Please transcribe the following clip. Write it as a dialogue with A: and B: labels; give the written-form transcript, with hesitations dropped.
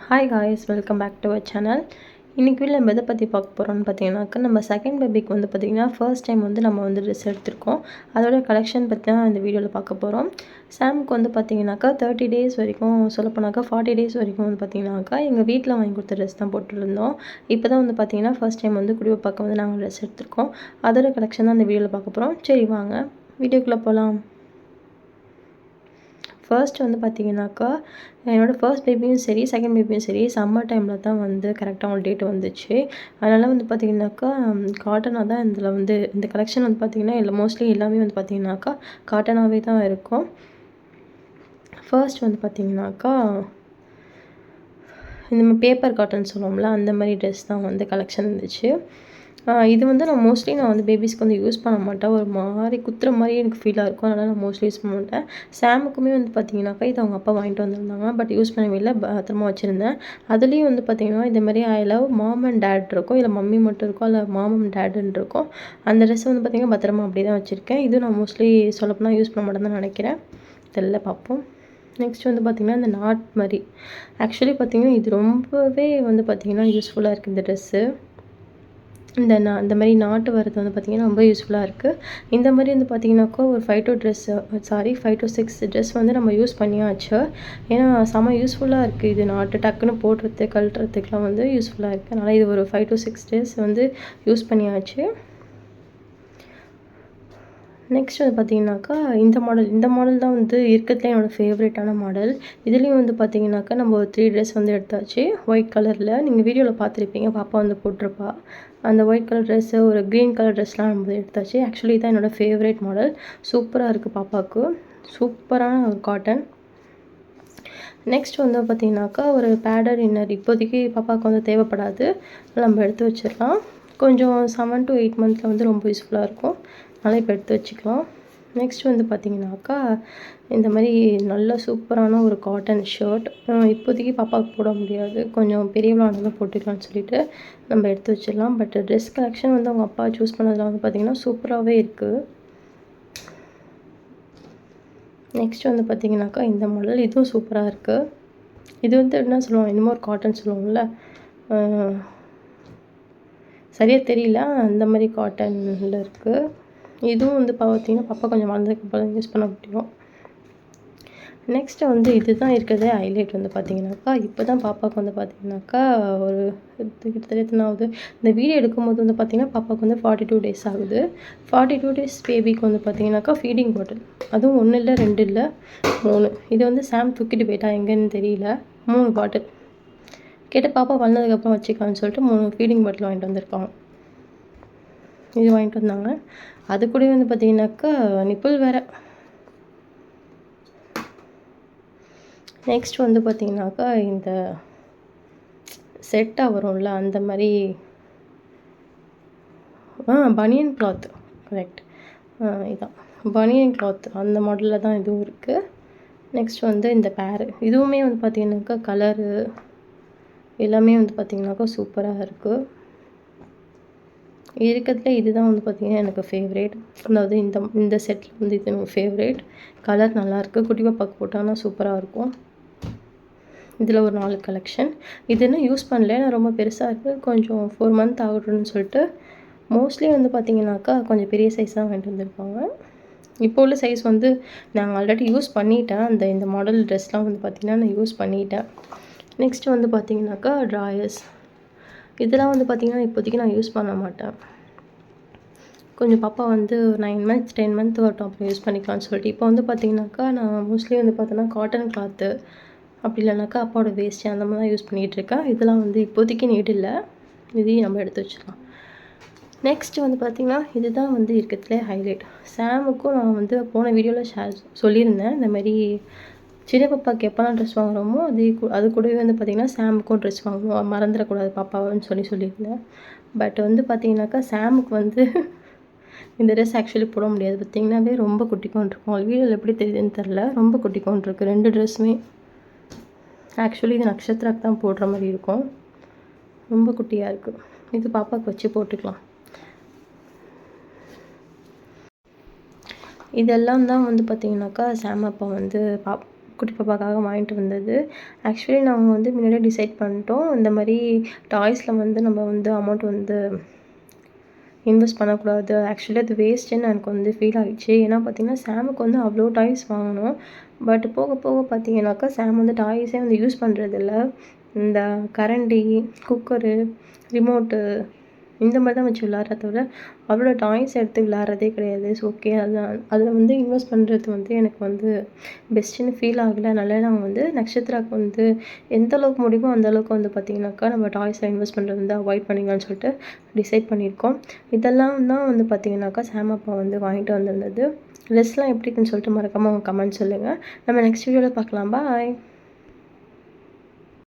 A: Hi guys, welcome back to our channel. இன்றைக்கி வீட்டில் நம்ம எதை பற்றி பார்க்க போகிறோம்னு பார்த்தீங்கன்னாக்கா, நம்ம செகண்ட் பேபிக்கு வந்து பார்த்திங்கன்னா ஃபர்ஸ்ட் டைம் வந்து நம்ம வந்து ட்ரெஸ் எடுத்திருக்கோம். அதோட கலெக்ஷன் பற்றி தான் இந்த வீடியோவில் பார்க்க போகிறோம். சாமுக்கு வந்து பார்த்திங்கனாக்கா 30 டேஸ் வரைக்கும், சொல்லப்போனாக்கா 40 டேஸ் வரைக்கும் வந்து பார்த்திங்கனாக்கா எங்கள் வீட்டில் வாங்கி கொடுத்த ட்ரெஸ் தான் போட்டுருந்தோம். இப்போ தான் வந்து பார்த்திங்கன்னா ஃபர்ஸ்ட் டைம் வந்து குடிவப்பாக்க வந்து நாங்கள் ட்ரெஸ் எடுத்திருக்கோம். அதோட கலெக்ஷன் தான் இந்த வீடியோவில் பார்க்க போகிறோம். சரி வாங்க வீடியோக்குள்ளே போகலாம். ஃபர்ஸ்ட் வந்து பார்த்திங்கனாக்கா என்னோடய ஃபர்ஸ்ட் பேபியும் சரி, செகண்ட் பேபியும் சரி சம்மர் டைமில் தான் வந்து கரெக்டாக அவங்க டேட் வந்துச்சு. அதனால் வந்து பார்த்திங்கனாக்கா காட்டனாக தான் இதில் வந்து இந்த கலெக்ஷன் வந்து பார்த்திங்கன்னா மோஸ்ட்லி எல்லாமே வந்து பார்த்திங்கனாக்கா காட்டனாகவே தான் இருக்கும். ஃபர்ஸ்ட் வந்து பார்த்திங்கனாக்கா இந்த பேப்பர் காட்டன் சொல்லுவோம்ல, அந்த மாதிரி ட்ரெஸ் தான் வந்து கலெக்ஷன் இருந்துச்சு. இது வந்து நான் மோஸ்ட்லி வந்து பேபிஸ்க்கு வந்து யூஸ் பண்ண மாட்டேன். ஒரு மாதிரி குத்துற மாதிரி எனக்கு ஃபீலாக இருக்கும். அதனால் நான் மோஸ்ட்லி யூஸ் பண்ண மாட்டேன். சாமுக்குமே வந்து பார்த்திங்கனாக்கா இது அவங்க அப்பா வாங்கிட்டு வந்திருந்தாங்க. பட் யூஸ் பண்ணவே இல்லை, பத்திரமா வச்சுருந்தேன். அதுலேயும் வந்து பார்த்திங்கன்னா இந்த மாதிரி I love mom and dad இருக்கும், இல்லை மம்மி மட்டும் இருக்கும், இல்லை மாம் அண்ட் டேடுன்னு இருக்கும். அந்த ட்ரெஸ் வந்து பார்த்திங்கன்னா பத்திரமா அப்படி தான் வச்சுருக்கேன். இதுவும் நான் மோஸ்ட்லி சொல்லப்போனால் யூஸ் பண்ண மாட்டேன்னு தான் நினைக்கிறேன். இதெல்லாம் பார்ப்போம். நெக்ஸ்ட் வந்து பார்த்திங்கன்னா இந்த நாட் மாதிரி ஆக்சுவலி பார்த்திங்கன்னா இது ரொம்பவே வந்து பார்த்திங்கன்னா யூஸ்ஃபுல்லாக இருக்குது இந்த ட்ரெஸ்ஸு. இந்த மாதிரி நாட்டு வரது வந்து பார்த்திங்கன்னா ரொம்ப யூஸ்ஃபுல்லாக இருக்குது. இந்த மாதிரி வந்து பார்த்திங்கனாக்கா ஒரு 5 to 6 ட்ரெஸ் வந்து நம்ம யூஸ் பண்ணியாச்சு. ஏன்னா செம்ம யூஸ்ஃபுல்லாக இருக்குது. இது நாட்டு டக்குன்னு போடுறது கழட்டுறதுக்குலாம் வந்து யூஸ்ஃபுல்லாக இருக்குது. அதனால் இது ஒரு 5 to 6 ட்ரெஸ் வந்து யூஸ் பண்ணியாச்சு. நெக்ஸ்ட் வந்து பார்த்திங்கனாக்கா இந்த மாடல் தான் வந்து இருக்கிறதுலே என்னோடய ஃபேவரட்டான மாடல். இதுலேயும் வந்து பார்த்திங்கனாக்கா நம்ம ஒரு 3 ட்ரெஸ் வந்து எடுத்தாச்சு ஒயிட் கலரில். நீங்கள் வீடியோவில் பார்த்துருப்பீங்க, பாப்பா வந்து போட்டிருப்பா. அந்த ஒயிட் கலர் ட்ரெஸ்ஸு, ஒரு க்ரீன் கலர் ட்ரெஸ்லாம் நம்ம எடுத்தாச்சு. ஆக்சுவலி தான் என்னோடய ஃபேவரட் மாடல். சூப்பராக இருக்குது பாப்பாவுக்கு. சூப்பரான ஒரு காட்டன். நெக்ஸ்ட் வந்து பார்த்திங்கனாக்கா ஒரு பேடர் இன்னர் இப்போதைக்கு பாப்பாவுக்கு வந்து தேவைப்படாது, நம்ம எடுத்து வச்சிடலாம். கொஞ்சம் 7 to 8 மந்த்தில் வந்து ரொம்ப யூஸ்ஃபுல்லாக இருக்கும். அதனால் இப்போ எடுத்து வச்சுக்கலாம். நெக்ஸ்ட் வந்து பார்த்திங்கனாக்கா இந்த மாதிரி நல்ல சூப்பரான ஒரு காட்டன் ஷர்ட். இப்போதைக்கு பாப்பாவுக்கு போட முடியாது, கொஞ்சம் பெரியவளானதான் போட்டுக்கலாம்னு சொல்லிட்டு நம்ம எடுத்து வச்சிடலாம். பட் ட்ரெஸ் கலெக்ஷன் வந்து அவங்க அப்பா சூஸ் பண்ணதில் வந்து பார்த்திங்கன்னா சூப்பராகவே இருக்குது. நெக்ஸ்ட் வந்து பார்த்திங்கனாக்கா இந்த மாடல், இதுவும் சூப்பராக இருக்குது. இது வந்து என்ன சொல்லுவோம், இன்னமும் ஒரு காட்டன் சொல்லுவோம்ல, சரியாக தெரியல, அந்த மாதிரி காட்டனில் இருக்குது. இதுவும் வந்து பார்த்திங்கன்னா பாப்பா கொஞ்சம் வளர்ந்ததுக்கப்புறம் யூஸ் பண்ண முடியும். நெக்ஸ்ட்டு வந்து இது தான் இருக்கிறதே ஹைலைட் வந்து பார்த்திங்கனாக்கா, இப்போ தான் பாப்பாவுக்கு வந்து பார்த்திங்கனாக்கா ஒரு கிட்டத்தட்ட எத்தனாவது இந்த வீடியோ எடுக்கும்போது வந்து பார்த்திங்கன்னா பாப்பாவுக்கு வந்து 42 டேஸ் ஆகுது. 42 டேஸ் பேபிக்கு வந்து பார்த்திங்கனாக்கா ஃபீடிங் பாட்டில், அதுவும் 1 இல்லை 2 இல்லை 3. இது வந்து சாம் தூக்கிட்டு போயிட்டா எங்கேன்னு தெரியல. 3 பாட்டில் கேட்டு பாப்பா வளர்ந்ததுக்கப்புறம் வச்சுக்கலான்னு சொல்லிட்டு 3 ஃபீடிங் பாட்டில் வாங்கிட்டு வந்திருக்காங்க. இது வாங்கிட்டு வந்தாங்க. அது கூட வந்து பார்த்திங்கனாக்கா நிப்பிள் வேறு. நெக்ஸ்ட் வந்து பார்த்திங்கனாக்கா இந்த செட்டாக வரும்ல, அந்த மாதிரி பனியன் கிளாத், கரெக்ட், இதான் பனியன் கிளாத், அந்த மாடலில் தான் இதுவும் இருக்குது. நெக்ஸ்ட் வந்து இந்த பேரு, இதுவுமே வந்து பார்த்திங்கனாக்கா கலரு எல்லாமே வந்து பார்த்திங்கனாக்கா சூப்பராக இருக்குது. இருக்கிறதுல இதுதான் வந்து பார்த்திங்கன்னா எனக்கு ஃபேவரேட். அதாவது இந்த செட்டில் வந்து இது எனக்கு ஃபேவரேட். கலர் நல்லாயிருக்கு, குட்டி பாப்பாவுக்கு போட்டாங்கன்னா சூப்பராக இருக்கும். இதில் ஒரு 4 கலெக்ஷன். இது இன்னும் யூஸ் பண்ணல, நான் ரொம்ப பெருசாக இருக்குது, கொஞ்சம் 4 மந்த் ஆகட்டும்னு சொல்லிட்டு மோஸ்ட்லி வந்து பார்த்திங்கனாக்கா கொஞ்சம் பெரிய சைஸ் தான் வாங்கிட்டு வந்திருப்பாங்க. இப்போ உள்ள சைஸ் வந்து நாங்கள் ஆல்ரெடி யூஸ் பண்ணிட்டேன். இந்த மாடல் ட்ரெஸ்லாம் வந்து பார்த்திங்கன்னா நான் யூஸ் பண்ணிட்டேன். நெக்ஸ்ட் வந்து பார்த்திங்கனாக்கா ட்ராயர்ஸ். இதெல்லாம் வந்து பார்த்திங்கன்னா இப்போதைக்கு நான் யூஸ் பண்ண மாட்டேன். கொஞ்சம் பாப்பா வந்து 9 months 10 month வரட்டும், அப்புறம் யூஸ் பண்ணிக்கலாம்னு சொல்லிட்டு. இப்போ வந்து பார்த்திங்கனாக்கா நான் மோஸ்ட்லி வந்து பார்த்தோன்னா காட்டன் கிளாத்து, அப்படி இல்லைனாக்கா அப்பாவோட வேஸ்ட்டு அந்த மாதிரி தான் யூஸ் பண்ணிகிட்ருக்கேன். இதெல்லாம் வந்து இப்போதைக்கு நீட் இல்லை, இதையும் நம்ம எடுத்து வச்சிடலாம். நெக்ஸ்ட் வந்து பார்த்திங்கன்னா இதுதான் வந்து இருக்கிறதுலே ஹைலைட். சாமுக்கும் நான் வந்து போன வீடியோவில் சொல்லியிருந்தேன், இந்த மாதிரி சின்ன பாப்பாவுக்கு எப்போலாம் ட்ரெஸ் வாங்குகிறோமோ அது கூடவே வந்து பார்த்திங்கன்னா சாமுக்கும் ட்ரெஸ் வாங்குவோம், மறந்துடக்கூடாது பாப்பாவுன்னு சொல்லியிருந்தேன். பட் வந்து பார்த்திங்கனாக்கா சாமுக்கு வந்து இந்த ட்ரெஸ் ஆக்சுவலி போட முடியாது. பார்த்திங்கன்னாவே ரொம்ப குட்டிக்கோன் இருக்கும். வீடியோவில் எப்படி தெரியுதுன்னு தெரில, ரொம்ப குட்டிக்கோன் இருக்குது 2 ட்ரெஸ்ஸுமே. ஆக்சுவலி இது நட்சத்திராக்கு தான் போடுற மாதிரி இருக்கும், ரொம்ப குட்டியாக இருக்குது. இது பாப்பாவுக்கு வச்சு போட்டுக்கலாம். இதெல்லாம் தான் வந்து பார்த்திங்கனாக்கா சாம் அப்பா வந்து குட்டி பாப்பாக்காக வாங்கிட்டு வந்தது. ஆக்சுவலி நாங்கள் வந்து முன்னாடியே டிசைட் பண்ணிட்டோம். இந்த மாதிரி டாய்ஸில் வந்து நம்ம வந்து அமௌண்ட் வந்து இன்வெஸ்ட் பண்ணக்கூடாது. ஆக்சுவலி அது வேஸ்ட்டுன்னு எனக்கு வந்து ஃபீல் ஆகிடுச்சு. ஏன்னா பார்த்தீங்கன்னா சாமுக்கு வந்து அவ்வளோ டாய்ஸ் வாங்கினோம். பட் போக போக பார்த்தீங்கன்னாக்கா சாம் வந்து டாய்ஸே வந்து யூஸ் பண்ணுறதில்ல. இந்த கரண்டி, குக்கரு, ரிமோட்டு இந்த மாதிரி தான் வச்சு விளாட்றத தவிர அவ்வளோ டாய்ஸ் எடுத்து விளாட்றதே கிடையாது. ஸோ ஓகே அதான் அதில் வந்து இன்வெஸ்ட் பண்ணுறது வந்து எனக்கு வந்து பெஸ்ட்டுன்னு ஃபீல் ஆகலை. அதனால நாங்கள் வந்து நக்ஷத்ராக்கு வந்து எந்த அளவுக்கு முடியுமோ அந்த அளவுக்கு வந்து பார்த்திங்கனாக்கா நம்ம டாய்ஸில் இன்வெஸ்ட் பண்ணுறது வந்து அவாய்ட் பண்ணிக்கலாம்னு சொல்லிட்டு டிசைட் பண்ணியிருக்கோம். இதெல்லாம் தான் வந்து பார்த்திங்கனாக்கா சாம் அப்பா வந்து வாங்கிட்டு வந்திருந்தது. ட்ரெஸ்லாம் எப்படி இருக்குன்னு சொல்லிட்டு மறக்காமல் உங்கள் கமெண்ட் சொல்லுங்கள். நம்ம நெக்ஸ்ட் வீடியோவில் பார்க்கலாம். பாய்.